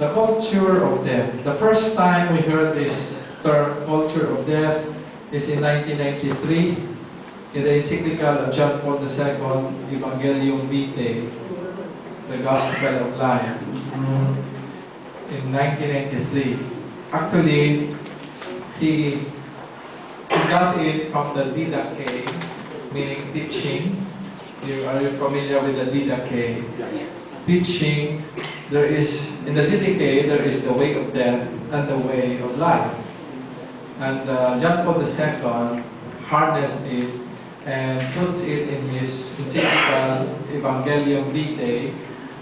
The culture of death. The first time we heard this term, culture of death, is in 1993 in the encyclical of John Paul II, Evangelium Vitae, the Gospel of Life, in 1993. Actually, he got it from the Didache, meaning teaching. Are you familiar with the Didache? Teaching, there is, in the Didache, there is the way of death and the way of life. And John Paul II harnessed it and puts it in his encyclical Evangelium Vitae,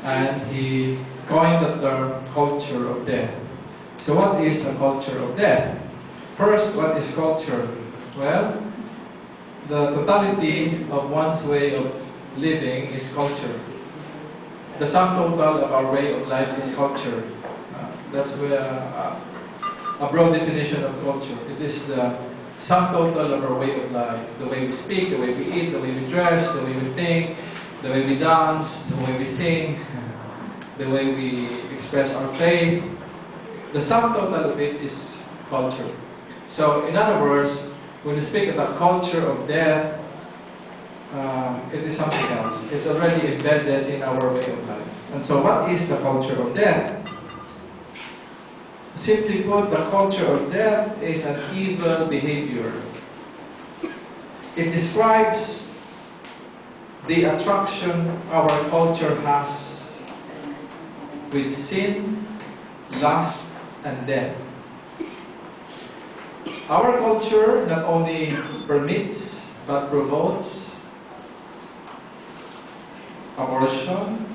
and he coined the term culture of death. So what is a culture of death? First, what is culture? Well, the totality of one's way of living is culture. The sum total of our way of life is culture. That's where a broad definition of culture. It is the sum total of our way of life. The way we speak, the way we eat, the way we dress, the way we think, the way we dance, the way we sing, the way we express our faith. The sum total of it is culture. So, in other words, when we speak about culture of death, it is something else. It's already embedded in our way of life. And so, what is the culture of death? Simply put, the culture of death is an evil behavior. It describes the attraction our culture has with sin, lust, and death. Our culture not only permits but promotes abortion,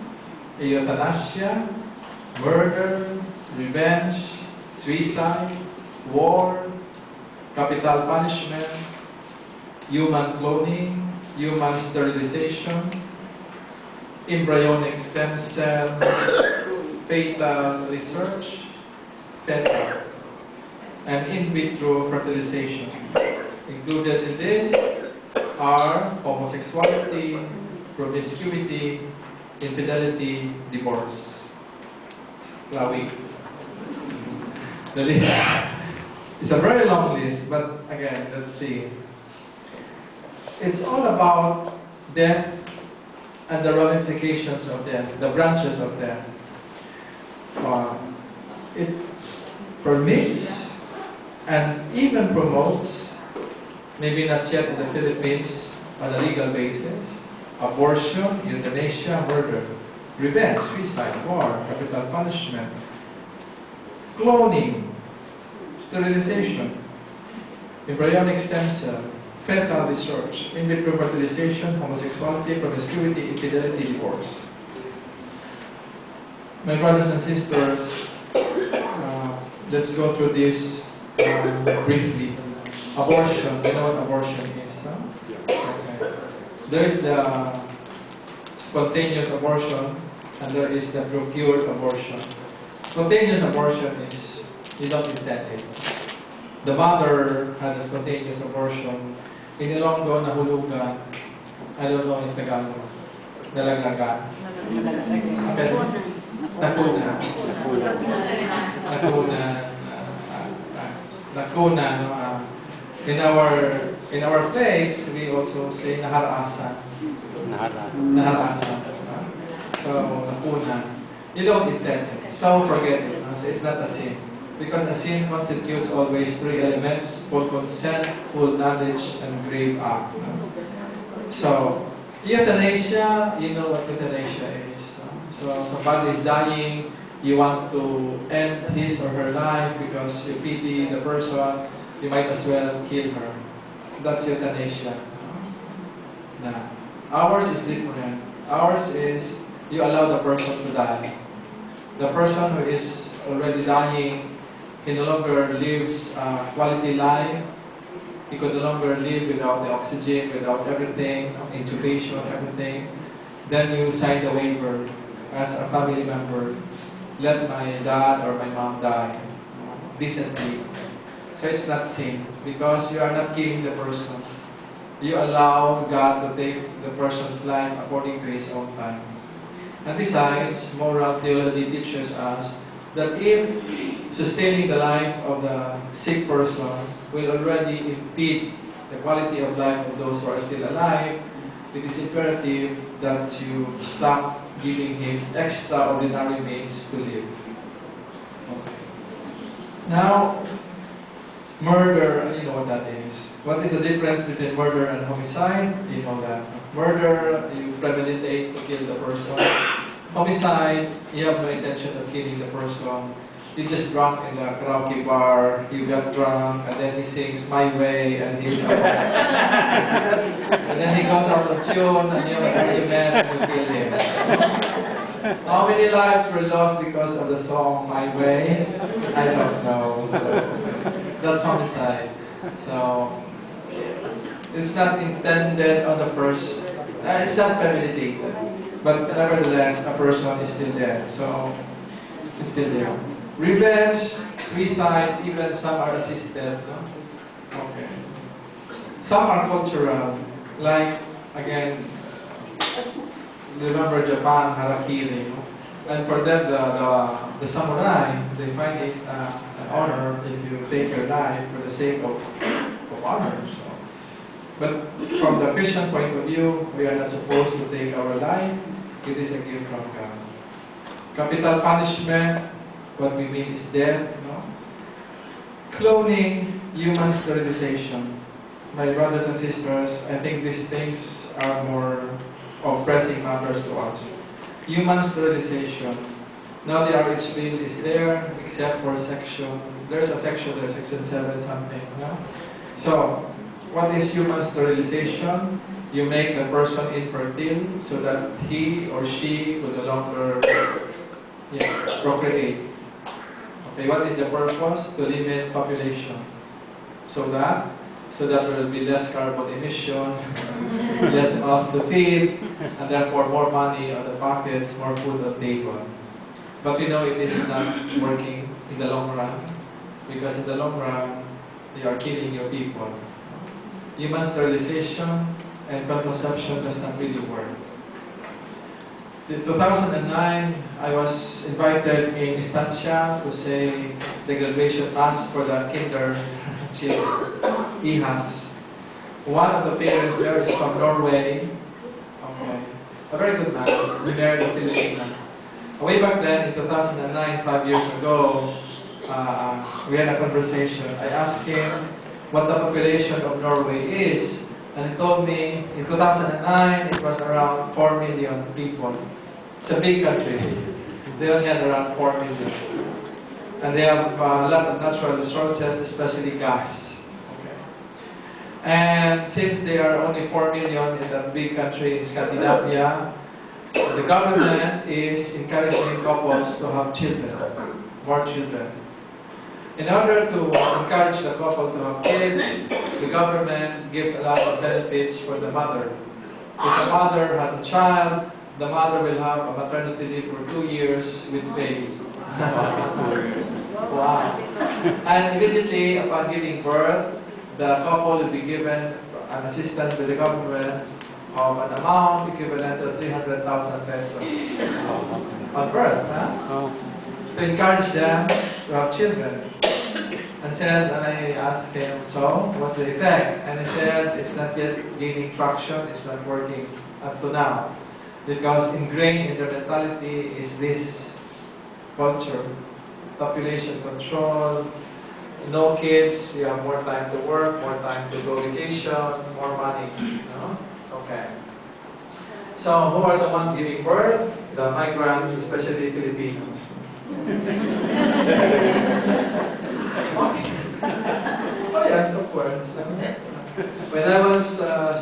euthanasia, murder, revenge, suicide, war, capital punishment, human cloning, human sterilization, embryonic stem cell, fetal research, etc., and in vitro fertilization. Included in this are homosexuality, promiscuity, infidelity, divorce. The list is a very long list, but again, let's see. It's all about death and the ramifications of death, the branches of death. It permits and even promotes, maybe not yet in the Philippines on a legal basis, abortion, euthanasia, murder, revenge, suicide, war, capital punishment, cloning, sterilization, embryonic stem cell, fetal research, in vitro fertilization, homosexuality, promiscuity, infidelity, divorce. My brothers and sisters, let's go through this briefly. Abortion, you know what abortion is? Huh? Okay. There is the spontaneous abortion and there is the procured abortion. Spontaneous abortion is you don't intend it. The mother has a spontaneous abortion. Inilonggo, nahulugan, I don't know in Tagalog. Nalaglagan. Nakuna. In our place, we also say naharasan. Naharasan. So nakuna. You don't intend it. So forget it. It's not a sin. Because a sin constitutes always three elements: full consent, full knowledge, and grave act. So, euthanasia, you know what euthanasia is. So, somebody is dying, you want to end his or her life because you pity the person, you might as well kill her. That's euthanasia. Now, ours is different. Ours is you allow the person to die. The person who is already dying, he no longer lives a quality life. He could no longer live without the oxygen, without everything, intubation, everything. Then you sign the waiver as a family member. Let my dad or my mom die decently. So it's not sin because you are not killing the person. You allow God to take the person's life according to His own time. And besides, moral theology teaches us that if sustaining the life of the sick person will already impede the quality of life of those who are still alive, it is imperative that you stop giving him extraordinary means to live. Okay. Now, murder, you know what that is. What is the difference between murder and homicide? You know that. Murder, you premeditate to kill the person. Homicide, you have no intention of killing the person. You just drunk in a karaoke bar, you got drunk, and then he sings My Way, and he and then he goes out of tune, and you have an argument, and you kill him. How many lives were lost because of the song My Way? I don't know. So, that's homicide. So, it's not intended on the first, it's not premeditated. But nevertheless, a person is still dead. So, it's still there. Revenge, suicide, even some are assisted. No? Okay. Some are cultural. Like, again, remember Japan, harakiri. No? And for them, the samurai, they find it an honor if you take your life for the sake of honor. So. But from the Christian point of view, we are not supposed to take our life. It is a gift from God. Capital punishment, what we mean is death. No? Cloning, human sterilization. My brothers and sisters, I think these things are more of pressing matters to us. Human sterilization. Now the RH bill is there, except for section. There's a section, there's section 7 something. No? So, what is human sterilization? You make the person infertile so that he or she will no longer procreate. Okay, what is the purpose? To limit population. So that there will be less carbon emission, less mouths to feed, and therefore more money on the pockets, more food on the table. But you know it is not working in the long run, because in the long run, you are killing your people. Human sterilization and contraception does not really work. In 2009, I was invited in Estancia to say the graduation mass for the kinder children, IHAS. One of the parents there is from Norway. Okay. A very good man. We married a Filipina. Way back then, in 2009, 5 years ago, we had a conversation. I asked him what the population of Norway is, and he told me in 2009 it was around 4 million people. It's a big country. They only had around 4 million. And they have a lot of natural resources, especially gas. Okay. And since they are only 4 million in that big country in Scandinavia, the government is encouraging couples to have children, more children. In order to encourage the couple to have kids, the government gives a lot of benefits for the mother. If the mother has a child, the mother will have a maternity leave for 2 years with pay. Wow. And immediately upon giving birth, the couple will be given an assistance with the government of an amount equivalent to 300,000 pesos on birth. Huh? To encourage them to have children. And I asked him, so, what's the effect? And he said, it's not yet gaining traction, it's not working up to now. Because ingrained in their mentality is this culture. Population control, no kids, you have more time to work, more time to go vacation, more money. No? Okay. So, who are the ones giving birth? The migrants, especially Filipinos. Oh yes, of course. When I was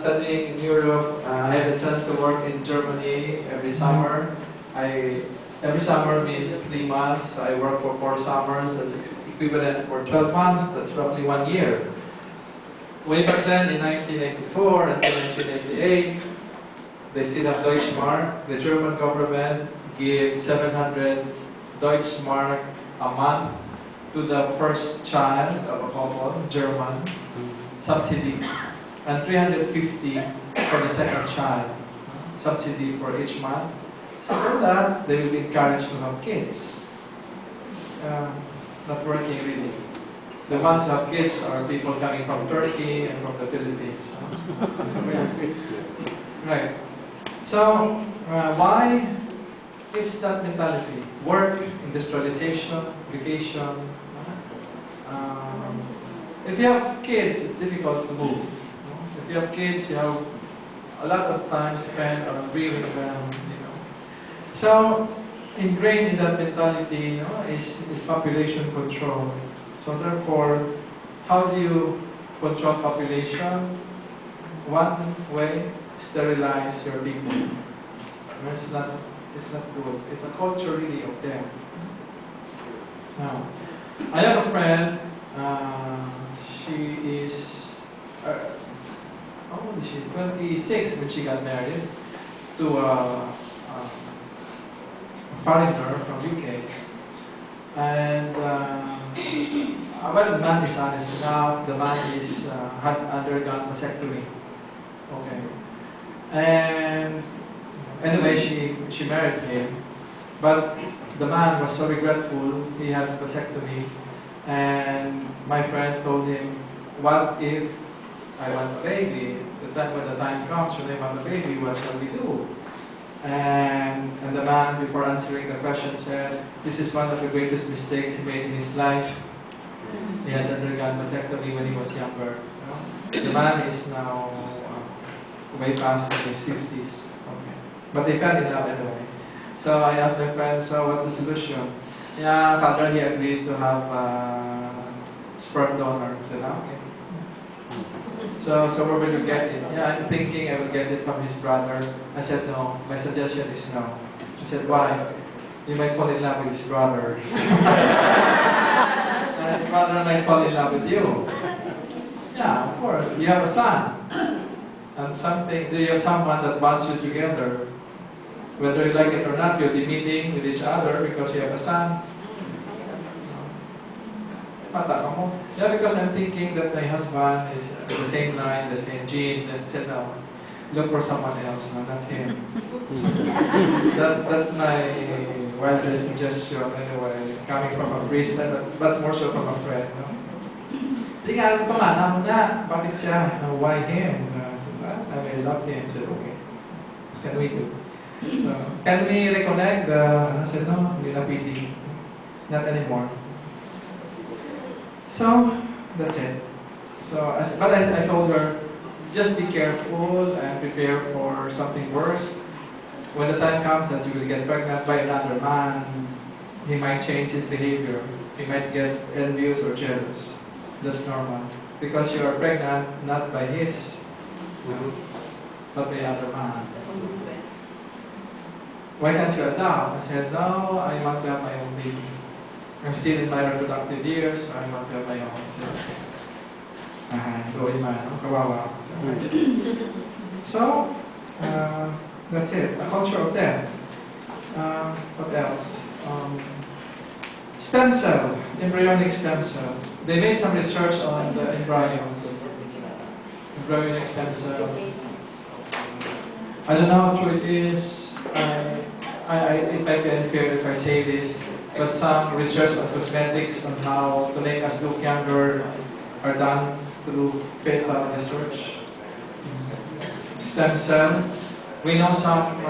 studying in Europe, I had a chance to work in Germany every summer. Every summer means 3 months. I work for 4 summers. That's equivalent for 12 months. That's roughly 1 year. Way back then, in 1994 until 1998, they still have Deutschmark. The German government gave 700 Deutschmark a month to the first child of a couple, German, subsidy, and 350 for the second child, subsidy for each month, so that they will be encouraged to have kids. not working really. The ones who have kids are people coming from Turkey and from the Philippines. Right. So, why is that mentality? Work, industrialization, vacation. If you have kids, it's difficult to move. If you have kids, you have a lot of time spent on rearing them. So, ingrained in that mentality, is population control. So therefore, how do you control population? One way, sterilize your people. It's not good. It's a culture really of them. Now, I have a friend. She is, how old is she? 26 when she got married to a foreigner from UK. And well, the man is honest enough. The man is had undergone vasectomy. Okay. And anyway, she married him, but the man was so regretful. He had vasectomy, and my friend told him, "What if I want a baby? When the time comes when I want a baby, what shall we do?" And the man, before answering the question, said, "This is one of the greatest mistakes he made in his life." He had undergone vasectomy when he was younger. The man is now way past in his 50s. Okay. But they fell in love anyway. So I asked my friend, "So what's the solution?" Yeah, father, he agreed to have sperm donor. I said, "Okay." So where will you get it? Yeah, I'm thinking I will get it from his brother. I said, "No, my suggestion is no." He said, "Why?" "You might fall in love with his brother." And his brother might fall in love with you. Yeah, of course. You have a son. And you have someone that bonds you together. Whether you like it or not, you'll be meeting with each other because you have a son. Yeah, because I'm thinking that my husband is the same line, the same genes, and said, "No, look for someone else, no, not him." That's my wildest suggestion anyway, coming from a priest, but more so from a friend. No? Sige, alam ko nga, na, bakit siya? Why him? I love him. I said, "Okay, can we do? Can we reconnect?" I said, "No, hindi na pwede. Not anymore." So, that's it. So, but I told her, just be careful and prepare for something worse. When the time comes that you will get pregnant by another man, he might change his behavior. He might get envious or jealous. That's normal. Because you are pregnant not by his, but by other man. Why can't you adopt? I said, "No, I want to have my own baby. I'm still in my reproductive years, so I want to have my own." Kawawa. So, that's it. A culture of death. What else? Stem cell, embryonic stem cell. They made some research on the embryonic stem cell. I don't know how true it is. It might be unfair if I say this, but some research on cosmetics on how to make us look younger are done through fetal research. Stem cell. We know some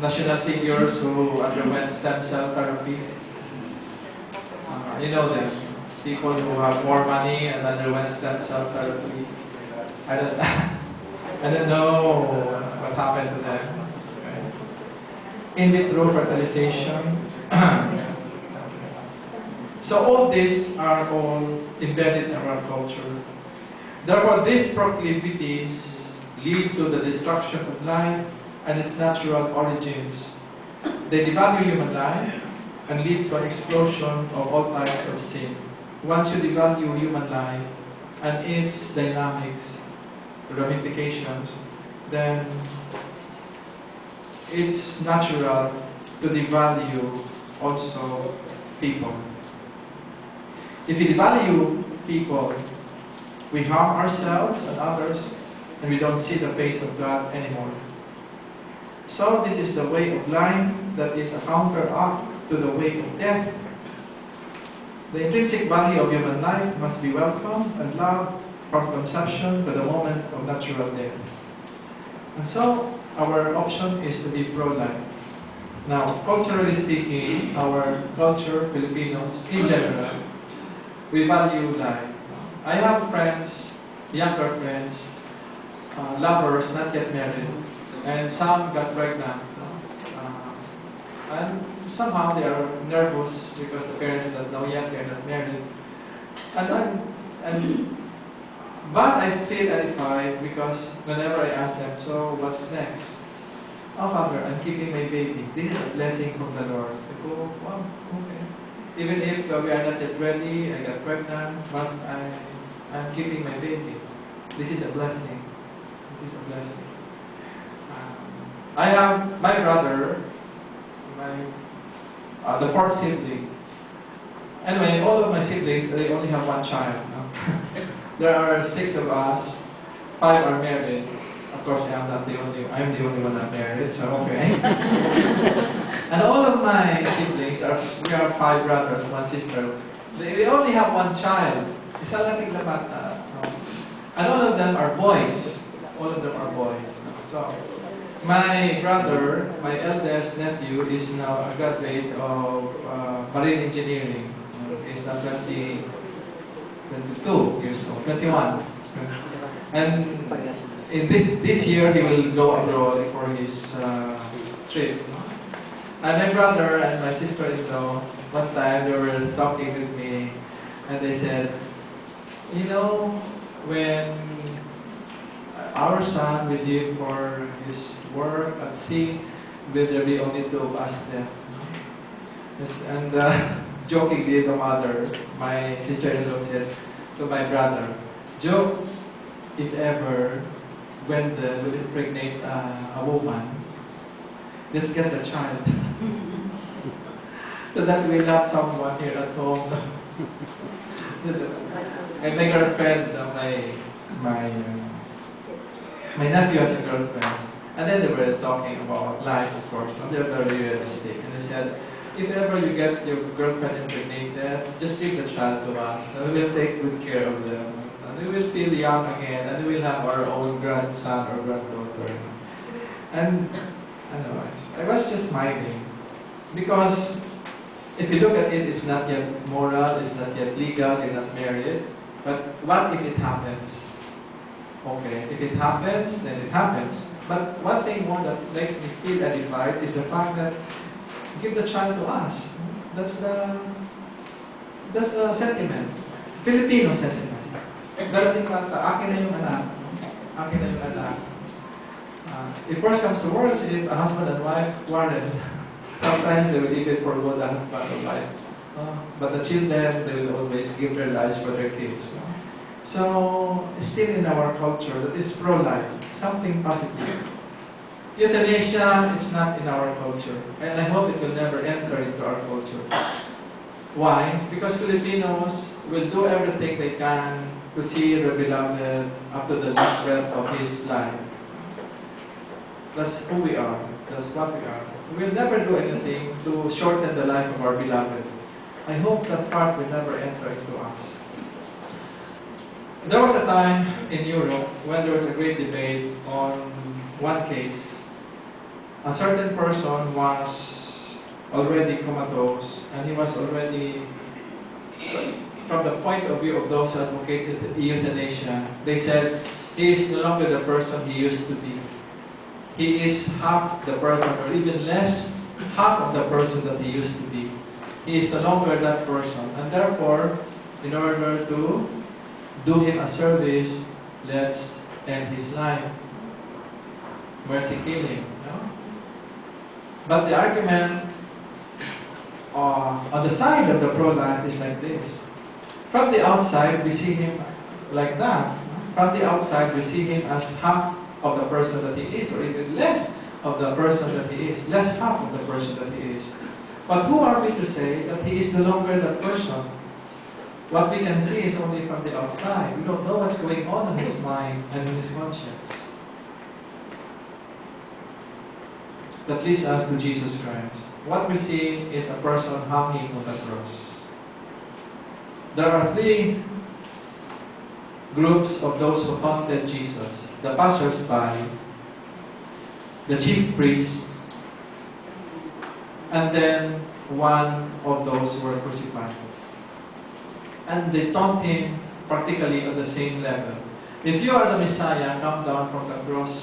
national figures who underwent stem cell therapy. You know them. People who have more money and underwent stem cell therapy. I don't know what happened to them. Okay. In vitro fertilization. So all these are all embedded in our culture. Therefore, these proclivities lead to the destruction of life and its natural origins. They devalue human life and lead to an explosion of all types of sin. Once you devalue human life and its dynamics, ramifications, then it's natural to devalue also people. If we devalue people, we harm ourselves and others, and we don't see the face of God anymore. So this is the way of life that is a counter-act to the way of death. The intrinsic value of human life must be welcomed and loved from conception to the moment of natural death. And so, our option is to be pro-life. Now, culturally speaking, our culture, Filipinos, in general, we value life. I have friends, younger friends, lovers not yet married, and some got pregnant. And somehow they are nervous because the parents don't know yet they're not married. But I feel edified because whenever I ask them, so what's next? Oh, Father, I'm keeping my baby. This is a blessing from the Lord. I go, wow, okay. Even if we are not yet ready, I got pregnant, but I'm keeping my baby. This is a blessing. This is a blessing. I have my brother, the fourth sibling. Anyway, all of my siblings, they only have one child. No? There are 6 of us, 5 are married. Of course, I'm the only one not married, so okay. And all of my siblings, we are 5 brothers, 1 sister. They only have one child. Isa lang naglabata. And all of them are boys. All of them are boys. So, my brother, my eldest nephew, is now a graduate of marine engineering. He's now 22 years old, 21. And in this year, he will go abroad for his trip. And my brother and my sister-in-law, one time they were talking with me, and they said, you know, when our son will leave for his work at sea, will there be only 2 of us left? Yes, and jokingly, the mother, my sister-in-law, said to my brother, Joe, if ever Gwenda will impregnate a woman, let's get a child. So that we have someone here at home. And my girlfriend, my nephew has a girlfriend. And then they were talking about life, of course. And they're very realistic. And they said, if ever you get your girlfriend impregnated, just give the child to us. And we will take good care of them. And we will feel young again. And we will have our own grandson or granddaughter. And anyways, I was just smiling. Because if you look at it, it's not yet moral, it's not yet legal, you're not married. But what if it happens? Okay, if it happens, then it happens. But one thing more that makes me feel edified is the fact that give the child to us. That's the sentiment. Filipino sentiment. Darating lang sa akin na yung anak. Akin na yung anak. If worse comes to worse, if a husband and wife quarrel, sometimes they will even forgo the husband and wife. But the children, they will always give their lives for their kids. So, still in our culture, that is pro-life, something positive. Euthanasia is not in our culture, and I hope it will never enter into our culture. Why? Because Filipinos will do everything they can to see their beloved up to the last breath of his life. That's who we are. That's what we are. We will never do anything to shorten the life of our beloved. I hope that part will never enter into us. There was a time in Europe when there was a great debate on one case. A certain person was already comatose, and he was already, from the point of view of those who advocated euthanasia, they said he is no longer the person he used to be. He is half the person, or even less, half of the person that he used to be. He is no longer that person, and therefore, in order to do him a service, let's end his life. Mercy killing. No? But the argument on the side of the pro-life is like this. From the outside, we see him like that. From the outside, we see him as half of the person that he is, or even less of the person that he is, less half of the person that he is. But who are we to say that he is no longer that person? What we can see is only from the outside. We don't know what's going on in his mind and in his conscience. That leads us to Jesus Christ. What we see is a person hanging on the cross. there are three groups of those who taunted Jesus: the passers-by, the chief priests, and then one of those who were crucified. And they taunt him practically at the same level. If you are the Messiah, come down from the cross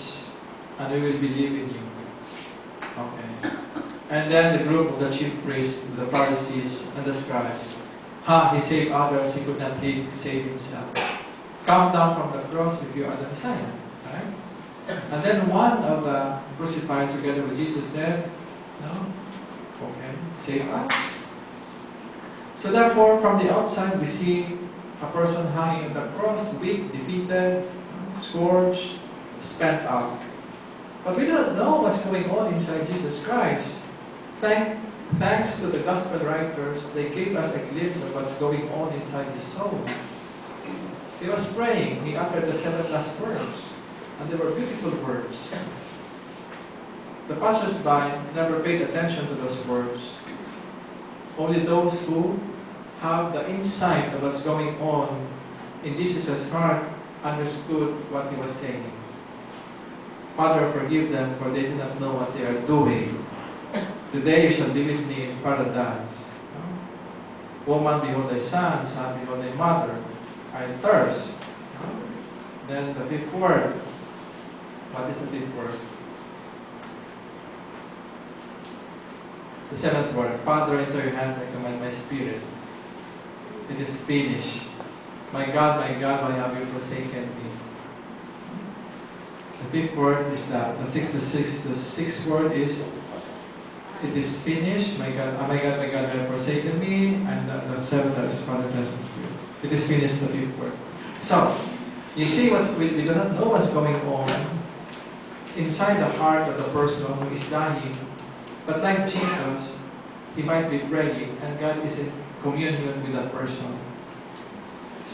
and we will believe in you. Okay. And then the group of the chief priests, the Pharisees, and the scribes. He saved others, he could not save himself. Come down from the cross if you are the Messiah. Right? And then one of the crucified together with Jesus said, no, okay, save us. So therefore, from the outside, we see a person hanging on the cross, weak, defeated, scourged, spent out. But we don't know what's going on inside Jesus Christ. Thanks to the gospel writers, they gave us a glimpse of what's going on inside his soul. He was praying. He uttered the 7 last words. And they were beautiful words. The passers-by never paid attention to those words. Only those who have the insight of what's going on in Jesus' heart understood what he was saying. Father, forgive them, for they do not know what they are doing. Today you shall be with me in paradise. Woman, behold thy son. Son, behold thy mother. I thirst. Then the 5th word. What is the 5th word? The 7th word. Father, into your hands I commend my spirit. It is finished. My God, why have you forsaken me? The 5th word is that. The 6th word is, it is finished. My God, why have you forsaken me? And the 7th word is Father, bless my spirit. It is finished, the 5th word. So, you see what we do not know what's going on inside the heart of the person who is dying. But like Jesus, he might be praying and God is in communion with that person.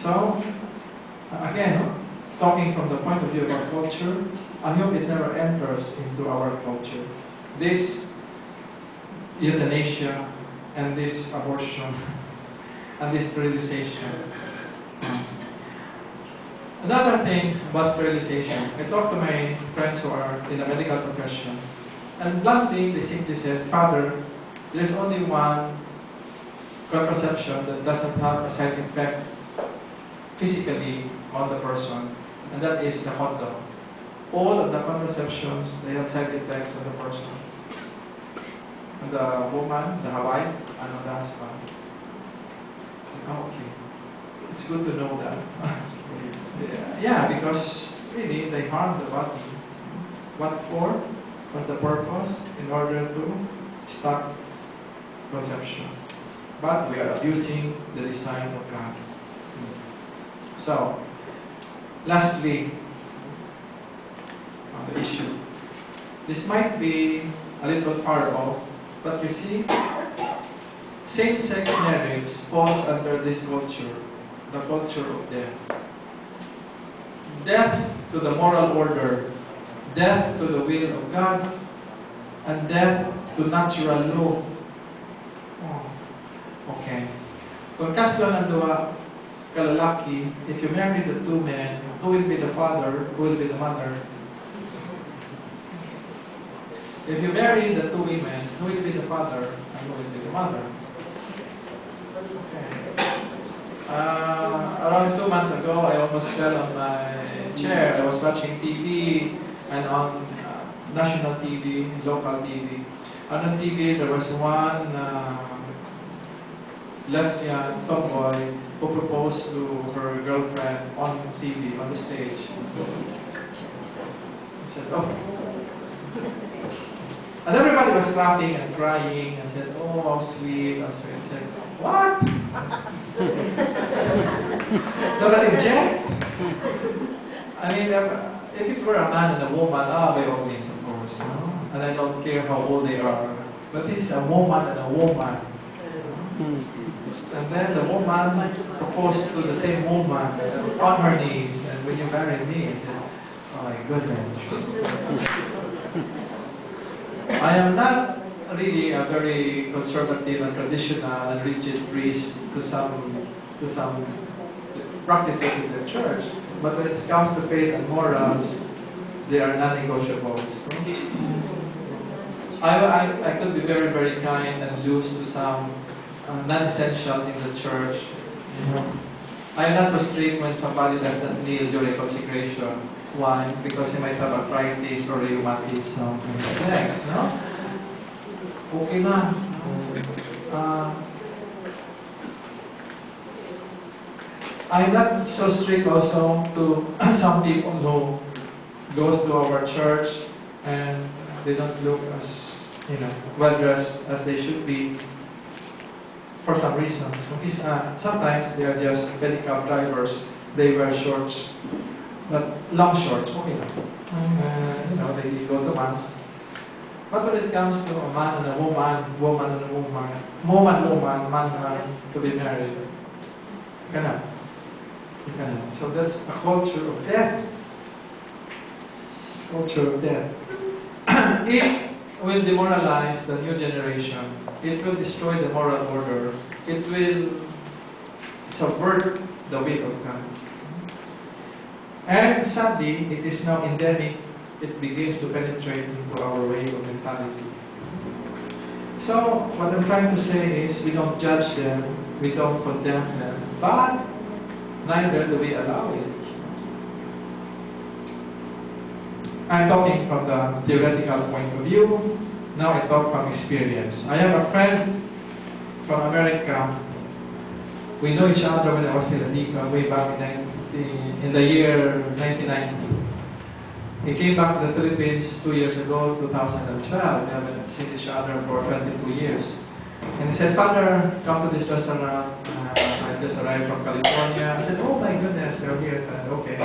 So, again, talking from the point of view of our culture, I hope it never enters into our culture. This euthanasia and this abortion and this sterilization. Another thing about sterilization, I talk to my friends who are in the medical profession, and bluntly they simply said, Father, there's only one contraception that doesn't have a side effect physically on the person, and that is the condom. All of the contraceptions, they have side effects on the person. And the woman, the wife, and on the husband. Okay. It's good to know that. Yeah, because really they harm the body. What for? What's the purpose? In order to stop conception. But we are abusing the design of God. So, lastly, on the issue. This might be a little far off, but you see, same-sex marriage falls under this culture, the culture of death. Death to the moral order, death to the will of God, and death to natural law. Oh, okay. Kung kaso ng dua kalalaki, if you marry the 2 men, who will be the father, who will be the mother? If you marry the 2 women, who will be the father and who will be the mother? Okay. Around 2 months ago, I almost fell on my chair. I was watching TV and on national TV, local TV. On the TV, there was one lesbian tomboy who proposed to her girlfriend on TV, on the stage. I said, oh. And everybody was laughing and crying and said, oh, how sweet, how sweet. I said, what? Nobody object? I mean, if it were a man and a woman, by all means, of course, you know? And I don't care how old they are. But it's a woman and a woman. And then the woman proposed to the same woman on her knees, and when you marry me, I said, oh my goodness. I am not really a very conservative and traditional and rigid priest to some practices in the church. But when it comes to faith and morals, they are non-negotiable. I could be very, very kind and loose to some non-essentials in the church. I'm not so strict when somebody doesn't kneel during consecration. Why? Because he might have arthritis or rheumatism in his legs, no? Okay na. I'm not so strict also to some people who goes to our church and they don't look as, well dressed as they should be for some reason. Sometimes they are just pedicab drivers. They wear shorts, but long shorts. Okay na. They go to mass. But when it comes to a man and a woman, woman and a woman, man to be married, you cannot. So that's a culture of death. Culture of death. It will demoralize the new generation. It will destroy the moral order. It will subvert the will of God. And sadly, it is now endemic. It begins to penetrate into our way of mentality. So, what I'm trying to say is, we don't judge them, we don't condemn them, but neither do we allow it. I'm talking from the theoretical point of view. Now I talk from experience. I have a friend from America. We know each other when I was in Adika way back in the year 1990. He came back to the Philippines 2 years ago, 2012. We haven't seen each other for 22 years. And he said, "Father, come to this restaurant. I just arrived from California." I said, "Oh my goodness, you're here." I said, "Okay."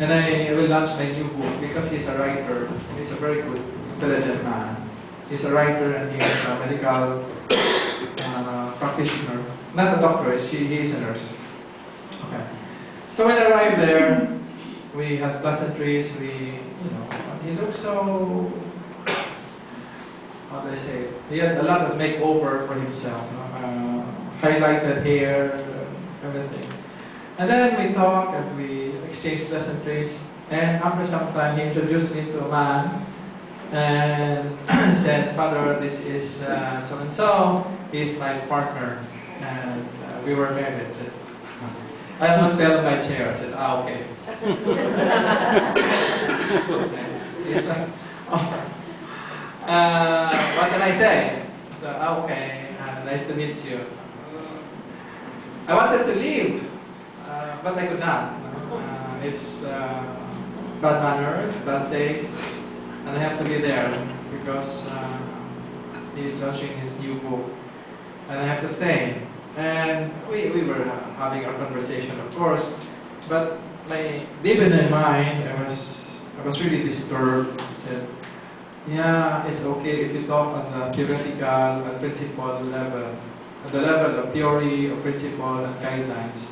And I will launch my new book because he's a writer. He's a very good, intelligent man. He's a writer and he's a medical practitioner. Not a doctor, he is a nurse. Okay. So when I arrived there, we had pleasantries. He looked so, how do I say it? He had a lot of makeover for himself. Highlighted hair, everything. And then we talked and we exchanged pleasantries. And after some time, he introduced me to a man and said, "Father, this is so-and-so. He's my partner." And we were married. I almost fell on my chair. I said, "Okay." What can I say? So, "Okay, nice to meet you." I wanted to leave, but I could not. It's bad manners, bad taste, and I have to be there because he's launching his new book, and I have to stay. And we were having our conversation, of course, but deep in my mind, I was really disturbed. I said, "Yeah, it's okay if you talk on the theoretical and principle level, at the level of theory, of principle, and guidelines.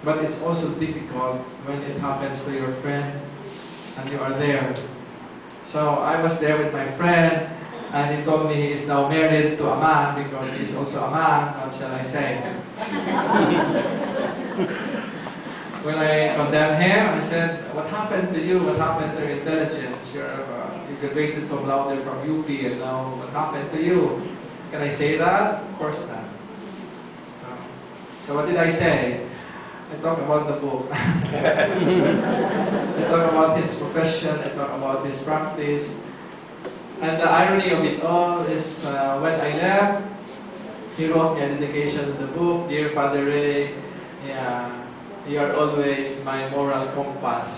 But it's also difficult when it happens to your friend and you are there." So I was there with my friend, and he told me he is now married to a man because he's also a man. What shall I say? When I condemned him, I said, "What happened to you? What happened to your intelligence? You graduated cum laude from UP, and now what happened to you?" Can I say that? Of course not. So what did I say? I talk about the book. I talk about his profession. I talk about his practice. And the irony of it all is when I left, he wrote me a dedication of the book. "Dear Father Ray, you are always my moral compass."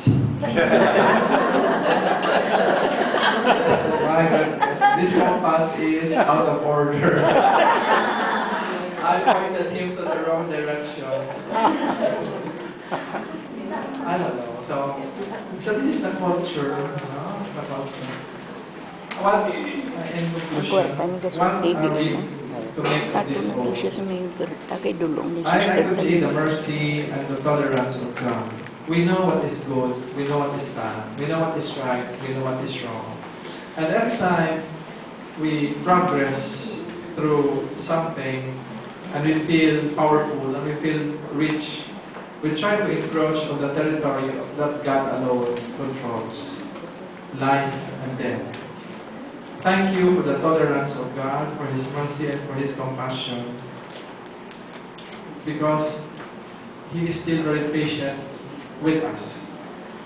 This compass is out of order. I pointed him to the wrong direction. I don't know. So this is the culture, the culture. What, in conclusion, what are we to make of this whole? I could see the mercy and the tolerance of God. We know what is good, we know what is bad, we know what is right, we know what is wrong. And every time we progress through something and we feel powerful and we feel rich, we try to encroach on the territory that God alone controls, life and death. Thank you for the tolerance of God, for His mercy and for His compassion, because He is still very patient with us.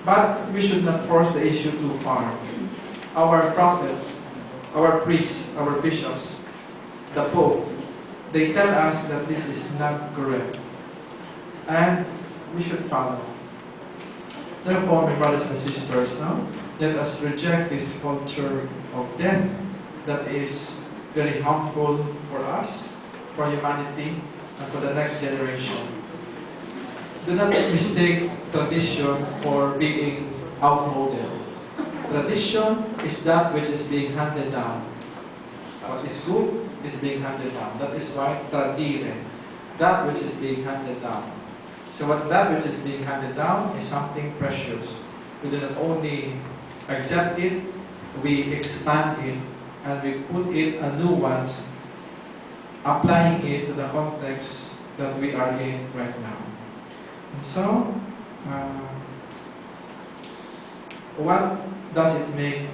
But we should not force the issue too far. Our prophets, our priests, our bishops, the Pope, they tell us that this is not correct. And we should follow. Therefore, my brothers and sisters, now, let us reject this culture of death that is very harmful for us, for humanity, and for the next generation. Do not mistake tradition for being outmoded. Tradition is that which is being handed down. What is good is being handed down. That is why tradire, that which is being handed down. So what that which is being handed down is something precious. We do not only accept it, we expand it, and we put it a new one, applying it to the context that we are in right now. And so, what does it make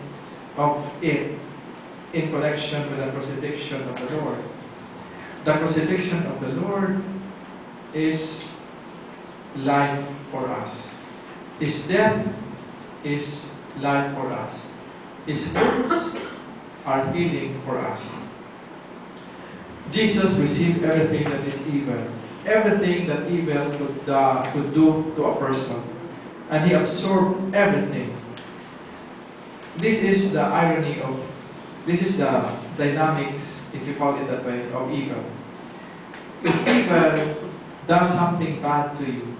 of it in connection with the crucifixion of the Lord? The crucifixion of the Lord is life for us. His death is life for us. His wounds are healing for us. Jesus received everything that is evil, everything that evil could do to a person, and He absorbed everything. This is the irony of, this is the dynamics, if you call it that way, of evil. If evil does something bad to you,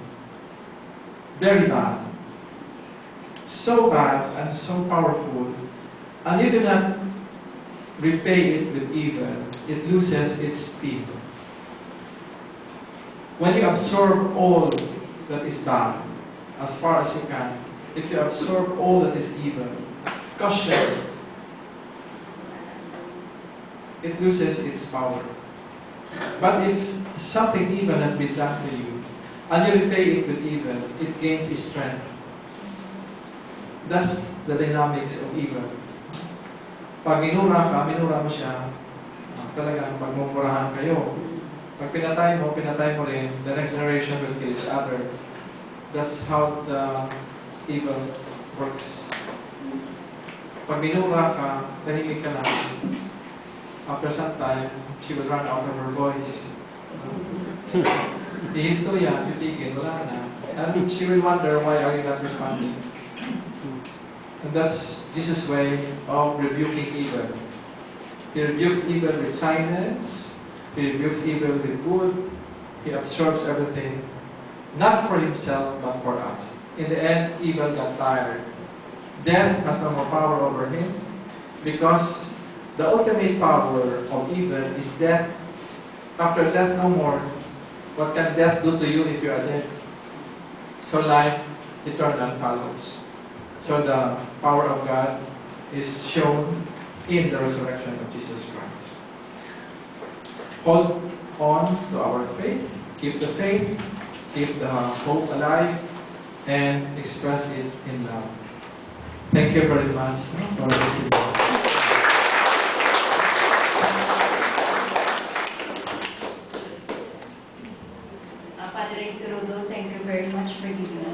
very bad, so bad and so powerful, and you do not repay it with evil, it loses its speed. When you absorb all that is bad, as far as you can, if you absorb all that is evil, caution, it loses its power. But if something evil has been done to you, and you repay it with evil, it gains its strength. That's the dynamics of evil. Pag minura ka, minura mo siya, talagang pagmumurahan kayo. Pag pinatay mo rin, the next generation will kill each other. That's how the evil works. Pag minura ka, tahimik ka na. After some time, she will run out of her voice. Dihinto yan, titigil, wala na. And she will wonder, why are you not responding? And that's Jesus' way of rebuking evil. He rebukes evil with silence. He rebukes evil with good. He absorbs everything, not for Himself, but for us. In the end, evil got tired. Death has no more power over him, because the ultimate power of evil is death. After death, no more. What can death do to you if you are dead? So life eternal follows. So the power of God is shown in the resurrection of Jesus Christ. Hold on to our faith, keep the faith, keep the hope alive, and express it in love. Thank you very much for listening. Padre Surudo, thank you very much for giving us